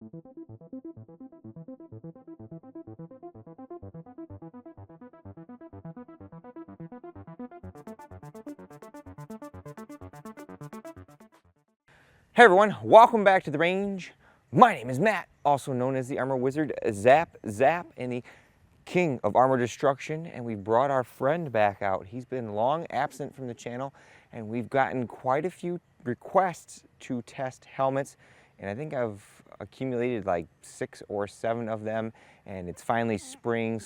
Hey everyone, welcome back to the range. My name is Matt, also known as the Armor Wizard, Zap, and the King of Armor Destruction, and we brought our friend back out. He's been long absent from the channel, and we've gotten quite a few requests to test helmets, and I think I've accumulated like 6 or 7 of them, and it's finally spring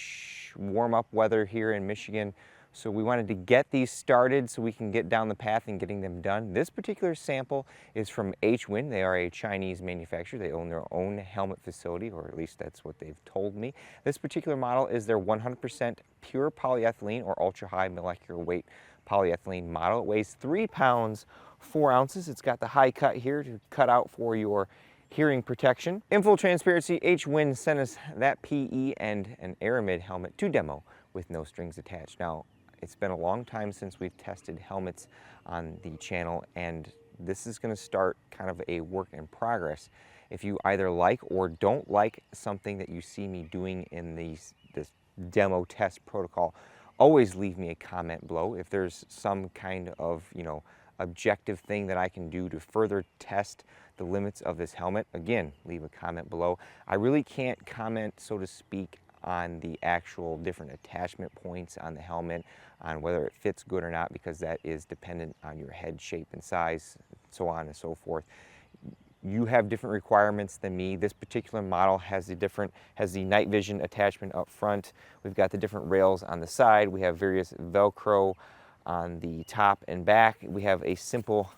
/ warm-up weather here in Michigan. So we wanted to get these started so we can get down the path and getting them done. This particular sample is from Hwin. They are a Chinese manufacturer. They own their own helmet facility, or at least that's what they've told me. This particular model is their 100% pure polyethylene or ultra-high molecular weight polyethylene model. It weighs 3 pounds, 4 ounces. It's got the high cut here to cut out for your hearing protection. In full transparency, Hwin sent us that PE and an Aramid helmet to demo with no strings attached. Now, it's been a long time since we've tested helmets on the channel, and this is going to start kind of a work in progress. If you either like or don't like something that you see me doing in this demo test protocol, always leave me a comment below. If there's some kind of, objective thing that I can do to further test the limits of this helmet, again, leave a comment below. I really can't comment, so to speak, on the actual different attachment points on the helmet, on whether it fits good or not, because that is dependent on your head shape and size, so on and so forth. You have different requirements than me. This particular model has the night vision attachment up front. We've got the different rails on the side. We have various Velcro on the top and back. We have a simple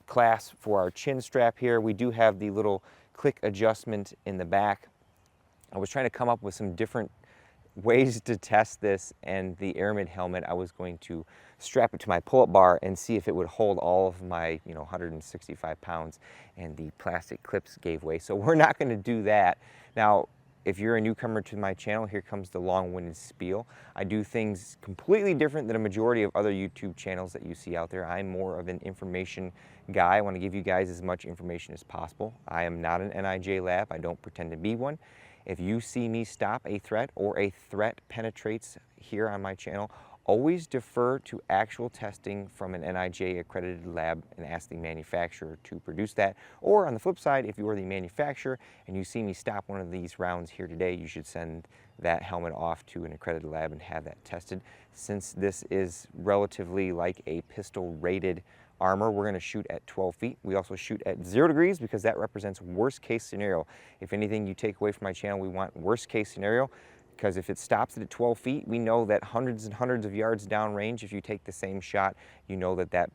clasp for our chin strap here. We do have the little click adjustment in the back. I was trying to come up with some different ways to test this, and the Aramid helmet, I was going to strap it to my pull-up bar and see if it would hold all of my 165 pounds, and the plastic clips gave way. So we're not going to do that. Now, if you're a newcomer to my channel, here comes the long-winded spiel. I do things completely different than a majority of other YouTube channels that you see out there. I'm more of an information guy. I want to give you guys as much information as possible. I am not an NIJ lab. I don't pretend to be one. If you see me stop a threat or a threat penetrates here on my channel, always defer to actual testing from an NIJ accredited lab and ask the manufacturer to produce that. Or on the flip side, if you are the manufacturer and you see me stop one of these rounds here today, you should send that helmet off to an accredited lab and have that tested. Since this is relatively like a pistol rated armor, we're going to shoot at 12 feet. We also shoot at 0 degrees because that represents worst case scenario. If anything you take away from my channel, we want worst case scenario, because if it stops it at 12 feet, we know that hundreds and hundreds of yards downrange, if you take the same shot, you know that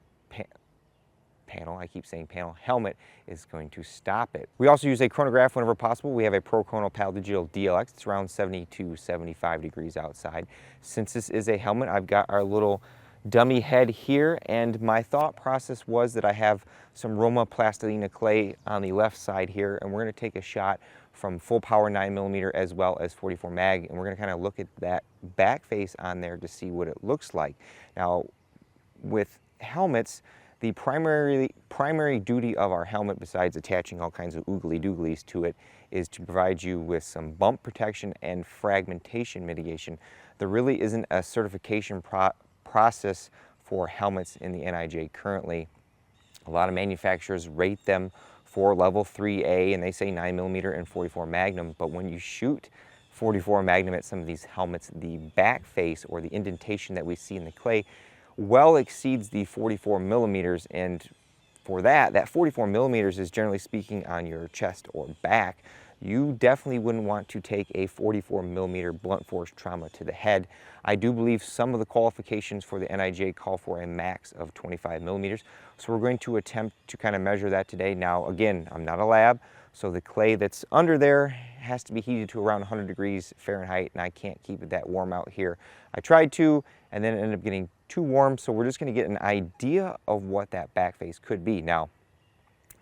helmet is going to stop it. We also use a chronograph whenever possible. We have a Pro Chrono Pal Digital DLX. It's around 70 to 75 degrees outside. Since this is a helmet, I've got our little dummy head here, and my thought process was that I have some Roma Plastilina clay on the left side here, and we're going to take a shot from full power 9mm as well as 44 mag, and we're going to kind of look at that back face on there to see what it looks like. Now, with helmets, the primary duty of our helmet, besides attaching all kinds of oogly dooglies to it, is to provide you with some bump protection and fragmentation mitigation. There really isn't a certification process for helmets in the NIJ currently. A lot of manufacturers rate them for level 3A, and they say 9mm and 44 Magnum, but when you shoot 44 Magnum at some of these helmets, the back face or the indentation that we see in the clay well exceeds the 44 millimeters, and for that 44 millimeters is generally speaking on your chest or back. You definitely wouldn't want to take a 44 millimeter blunt force trauma to the head. I do believe some of the qualifications for the NIJ call for a max of 25 millimeters. So we're going to attempt to kind of measure that today. Now, again, I'm not a lab, so the clay that's under there has to be heated to around 100 degrees Fahrenheit, and I can't keep it that warm out here. I tried to, and then it ended up getting too warm, so we're just going to get an idea of what that back face could be. Now,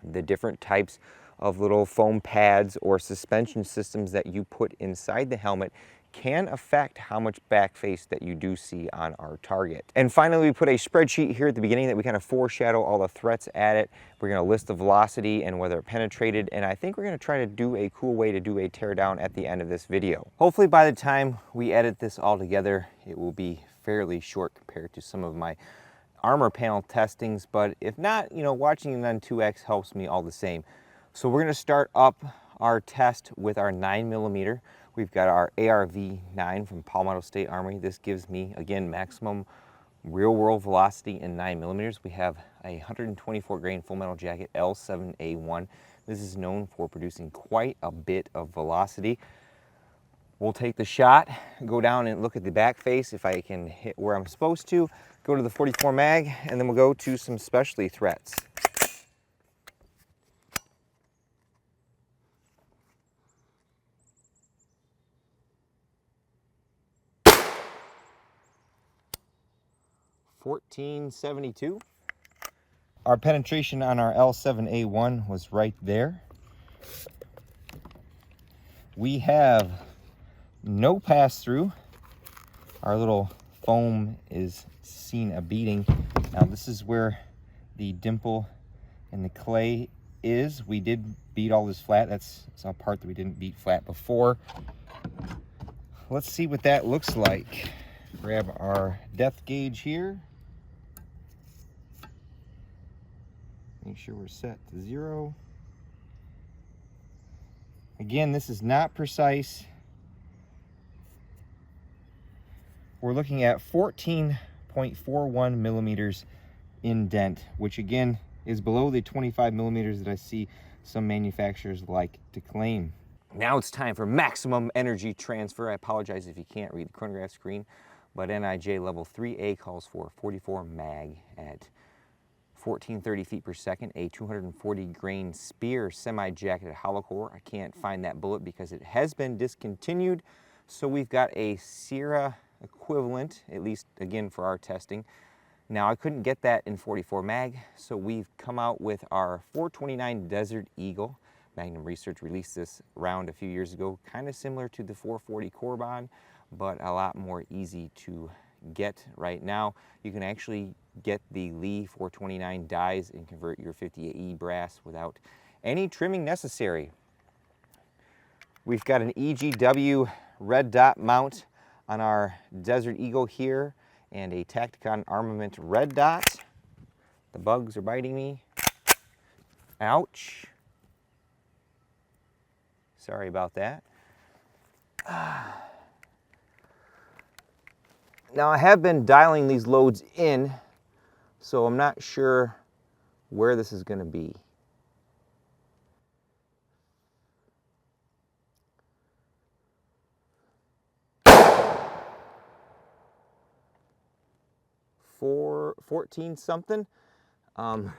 the different types of little foam pads or suspension systems that you put inside the helmet can affect how much backface that you do see on our target. And finally, we put a spreadsheet here at the beginning that we kind of foreshadow all the threats at it. We're going to list the velocity and whether it penetrated, and I think we're going to try to do a cool way to do a teardown at the end of this video. Hopefully by the time we edit this all together, it will be fairly short compared to some of my armor panel testings, but if not, you know, watching it on 2X helps me all the same. So we're going to start up our test with our 9mm. We've got our ARV9 from Palmetto State Armory. This gives me, again, maximum real world velocity in 9mm. We have a 124 grain full metal jacket L7A1. This is known for producing quite a bit of velocity. We'll take the shot, go down and look at the back face if I can hit where I'm supposed to, go to the 44 mag, and then we'll go to some specialty threats. .1472. Our penetration on our L7A1 was right there. We have no pass-through. Our little foam is seen a beating. Now this is where the dimple in the clay is. We did beat all this flat. That's a part that we didn't beat flat before. Let's see what that looks like. Grab our depth gauge here. Make sure we're set to 0. Again, this is not precise. We're looking at 14.41 millimeters indent, which again is below the 25 millimeters that I see some manufacturers like to claim. Now it's time for maximum energy transfer. I apologize if you can't read the chronograph screen, but NIJ level 3A calls for 44 mag at 1430 feet per second, a 240 grain Spear semi-jacketed hollow core. I can't find that bullet because it has been discontinued. So we've got a Sierra equivalent, at least again for our testing. Now I couldn't get that in 44 mag, so we've come out with our 429 Desert Eagle. Magnum Research released this round a few years ago, kind of similar to the 440 Corbon, but a lot more easy to get right now. You can actually get the Lee 429 dies and convert your 58E brass without any trimming necessary. We've got an EGW red dot mount on our Desert Eagle here and a Tacticon Armament red dot. The bugs are biting me. Ouch. Sorry about that. Now I have been dialing these loads in, so I'm not sure where this is going to be. For 14 something. The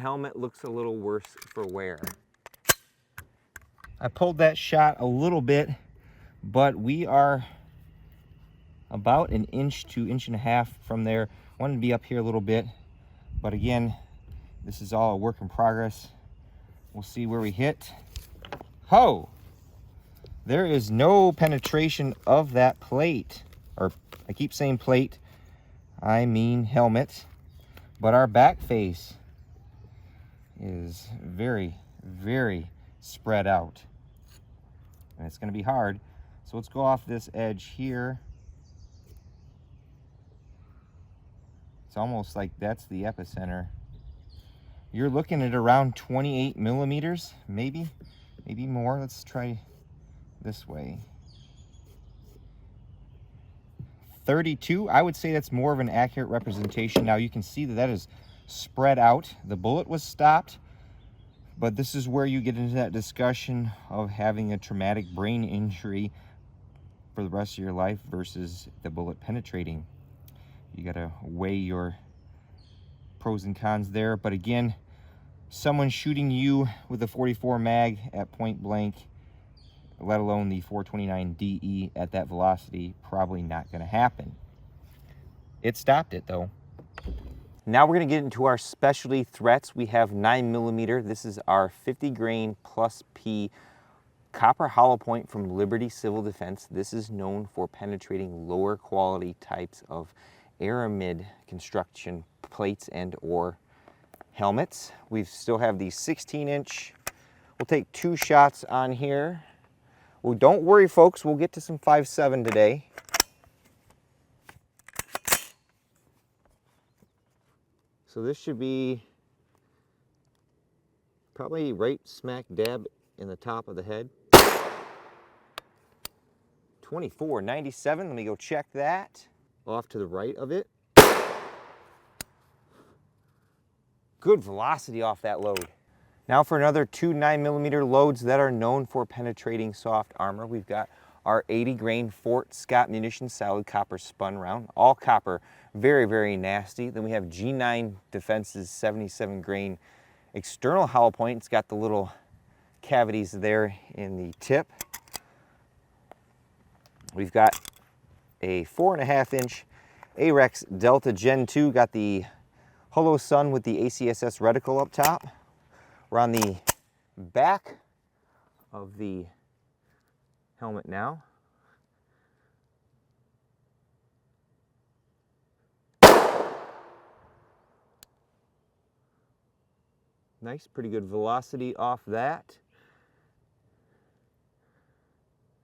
helmet looks a little worse for wear. I pulled that shot a little bit, but we are about an inch to inch and a half from there. Wanted to be up here a little bit, but again, this is all a work in progress. We'll see where we hit. Ho! There is no penetration of that plate, or I keep saying plate, I mean helmet, but our back face is very, very spread out, and it's going to be hard. So let's go off this edge here. It's almost like that's the epicenter. You're looking at around 28 millimeters, maybe more. Let's try this way. 32, I would say that's more of an accurate representation. Now you can see that that is spread out. The bullet was stopped, but this is where you get into that discussion of having a traumatic brain injury for the rest of your life versus the bullet penetrating. You got to weigh your pros and cons there. But again, someone shooting you with a 44 mag at point blank, let alone the 429 DE at that velocity, probably not going to happen. It stopped it though. Now we're going to get into our specialty threats. We have 9mm. This is our 50 grain plus P copper hollow point from Liberty Civil Defense. This is known for penetrating lower quality types of aramid construction plates and or helmets. We still have the 16-inch. We'll take 2 shots on here. Well, don't worry, folks. We'll get to some 5.7 today. So this should be probably right smack dab in the top of the head. 24.97. Let me go check that. Off to the right of it. Good velocity off that load. Now for another 2 9mm loads that are known for penetrating soft armor. We've got our 80 grain Fort Scott Munitions solid copper spun round, all copper, very, very nasty. Then we have G9 Defense's 77 grain external hollow point. It's got the little cavities there in the tip. We've got a 4.5-inch A-Rex Delta Gen 2, got the Holo Sun with the ACSS reticle up top. We're on the back of the helmet now. Nice, pretty good velocity off that.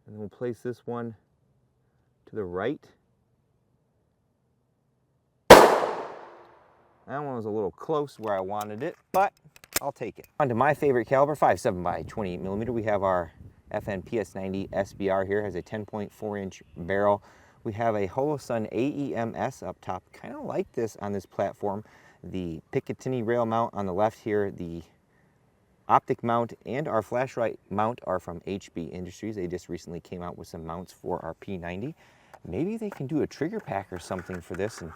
And then we'll place this one to the right. That one was a little close where I wanted it, but I'll take it. On to my favorite caliber, 5.7 by 28mm. We have our FN PS90 SBR here, has a 10.4-inch barrel. We have a Holosun AEMS up top, kind of like this on this platform. The Picatinny rail mount on the left here, the optic mount and our flashlight mount are from HB Industries. They just recently came out with some mounts for our P90. Maybe they can do a trigger pack or something for this and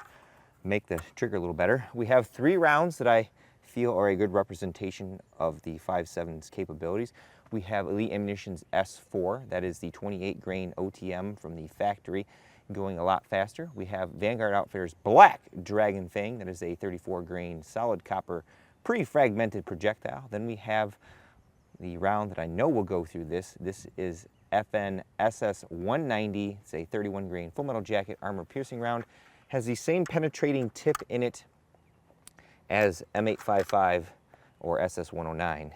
make the trigger a little better. We have 3 rounds that I feel are a good representation of the 5.7's capabilities. We have Elite Ammunition's S4, that is the 28 grain OTM from the factory, going a lot faster. We have Vanguard Outfitters Black Dragon Fang, that is a 34 grain solid copper pre-fragmented projectile. Then we have the round that I know will go through this. This is FN SS 190. It's a 31 grain full metal jacket armor piercing round. Has the same penetrating tip in it as M855 or SS 109.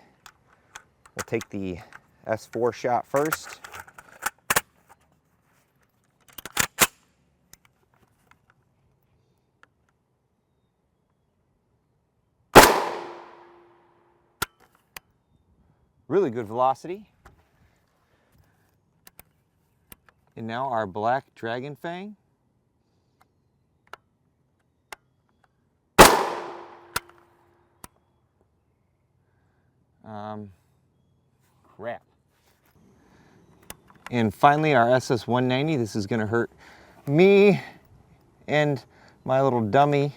We'll take the S4 shot first. Really good velocity. And now our Black Dragon Fang. Crap. And finally our SS 190. This is going to hurt me and my little dummy,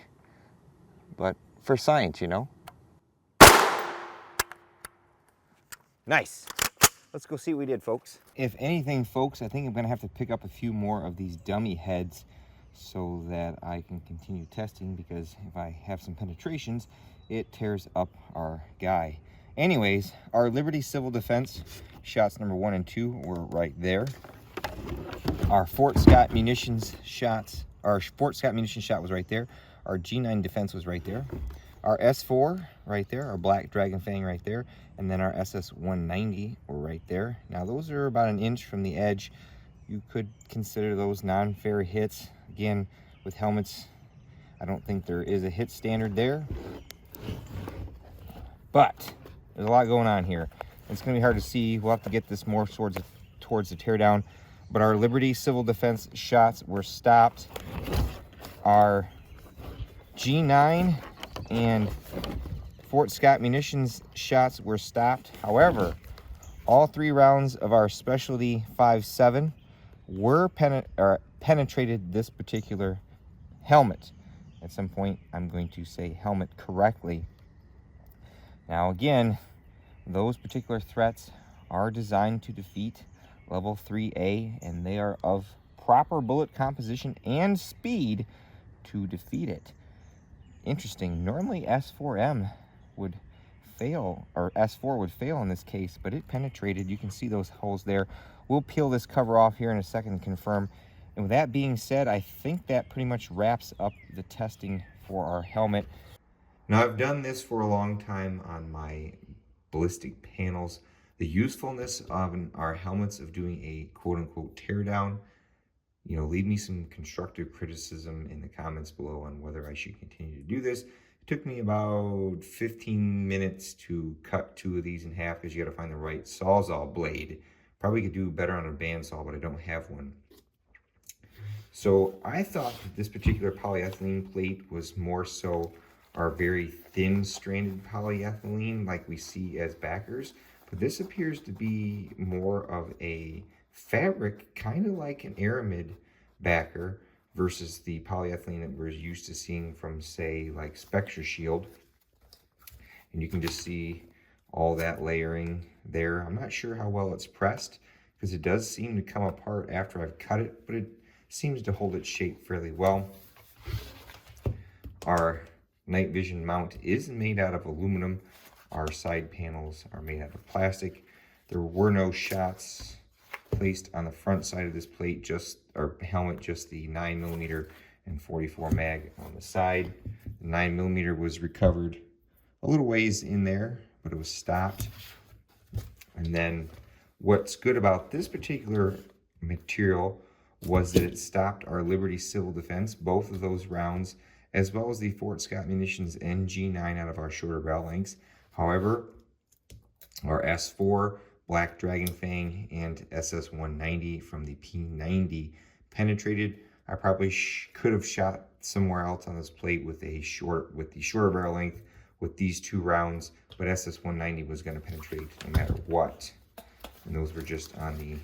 but for science, you know. Nice. Let's go see what we did, folks. If anything, folks, I think I'm going to have to pick up a few more of these dummy heads so that I can continue testing, because if I have some penetrations, it tears up our guy. Anyways, our Liberty Civil Defense shots number 1 and 2 were right there. Our Fort Scott Munitions shots, our Fort Scott Munitions shot was right there. Our G9 Defense was right there. Our S4 right there, our Black Dragon Fang right there, and then our SS 190 were right there. Now those are about 1 inch from the edge. You could consider those non-fair hits. Again, with helmets, I don't think there is a hit standard there. But there's a lot going on here. It's going to be hard to see. We'll have to get this more towards the teardown. But our Liberty Civil Defense shots were stopped. Our G9 and Fort Scott Munitions shots were stopped. However, all 3 rounds of our specialty 5.7 were penetrated this particular helmet. At some point, I'm going to say helmet correctly. Now again, those particular threats are designed to defeat level 3A, and they are of proper bullet composition and speed to defeat it. Interesting, normally S4M would fail, or S4 would fail in this case, but it penetrated. You can see those holes there. We'll peel this cover off here in a second and confirm. And with that being said, I think that pretty much wraps up the testing for our helmet. Now, I've done this for a long time on my ballistic panels. The usefulness of our helmets of doing a quote-unquote teardown, you know, leave me some constructive criticism in the comments below on whether I should continue to do this. It took me about 15 minutes to cut 2 of these in half because you got to find the right sawzall blade. Probably could do better on a bandsaw, but I don't have one. So I thought that this particular polyethylene plate was more so our very thin stranded polyethylene like we see as backers, but this appears to be more of a fabric, kind of like an aramid backer versus the polyethylene that we're used to seeing from, say, like Spectra Shield. And you can just see all that layering there. I'm not sure how well it's pressed because it does seem to come apart after I've cut it, but it seems to hold its shape fairly well. Our night vision mount is made out of aluminum. Our side panels are made out of plastic. There were no shots placed on the front side of this plate, or helmet, just the 9mm and 44 mag on the side. The 9mm was recovered a little ways in there, but it was stopped. And then what's good about this particular material was that it stopped our Liberty Civil Defense, both of those rounds, as well as the Fort Scott Munitions NG9 out of our shorter barrel lengths. However, our S4, Black Dragon Fang, and SS190 from the P90 penetrated. I probably could have shot somewhere else on this plate with the shorter barrel length with these 2 rounds, but SS190 was going to penetrate no matter what. And those were just on the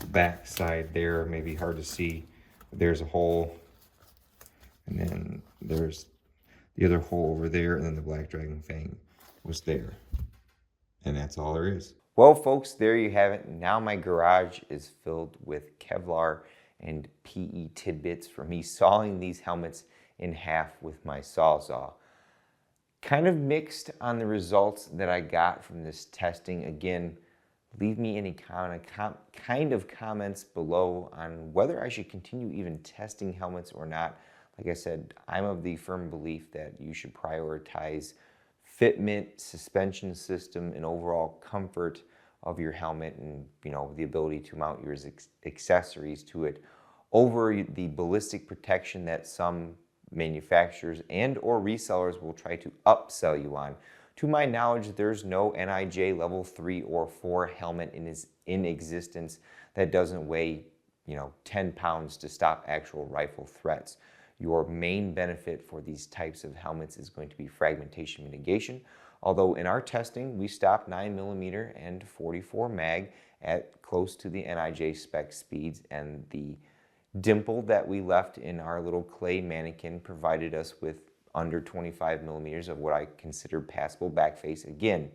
back side there. Maybe hard to see, but there's a hole, and then there's the other hole over there, and then the Black Dragon Fang was there. And that's all there is. Well, folks, there you have it. Now my garage is filled with Kevlar and PE tidbits for me sawing these helmets in half with my Sawzall. Kind of mixed on the results that I got from this testing. Again, leave me any kind of comments below on whether I should continue even testing helmets or not. Like I said, I'm of the firm belief that you should prioritize fitment, suspension system, and overall comfort of your helmet, and the ability to mount your accessories to it over the ballistic protection that some manufacturers and or resellers will try to upsell you on. To my knowledge, there's no NIJ level 3 or 4 helmet in existence that doesn't weigh 10 pounds to stop actual rifle threats. Your main benefit for these types of helmets is going to be fragmentation mitigation. Although in our testing, we stopped 9mm and 44 mag at close to the NIJ spec speeds, and the dimple that we left in our little clay mannequin provided us with under 25mm of what I consider passable backface. Again,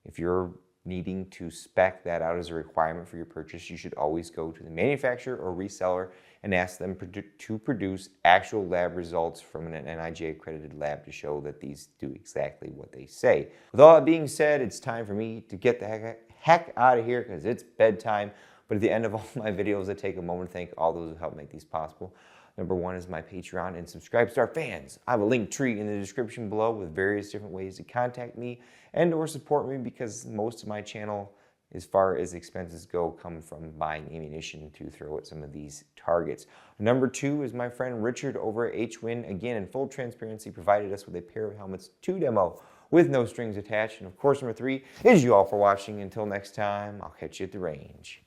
if you're needing to spec that out as a requirement for your purchase, you should always go to the manufacturer or reseller and ask them to produce actual lab results from an NIJ accredited lab to show that these do exactly what they say. With all that being said, it's time for me to get the heck out of here because it's bedtime. But at the end of all my videos, I take a moment to thank all those who helped make these possible. Number 1 is my Patreon and subscribe to our fans. I have a link tree in the description below with various different ways to contact me and or support me, because most of my channel, as far as expenses go, come from buying ammunition to throw at some of these targets. Number 2 is my friend Richard over at Hwin. Again, in full transparency, provided us with a pair of helmets to demo with no strings attached. And of course, number 3 is you all for watching. Until next time, I'll catch you at the range.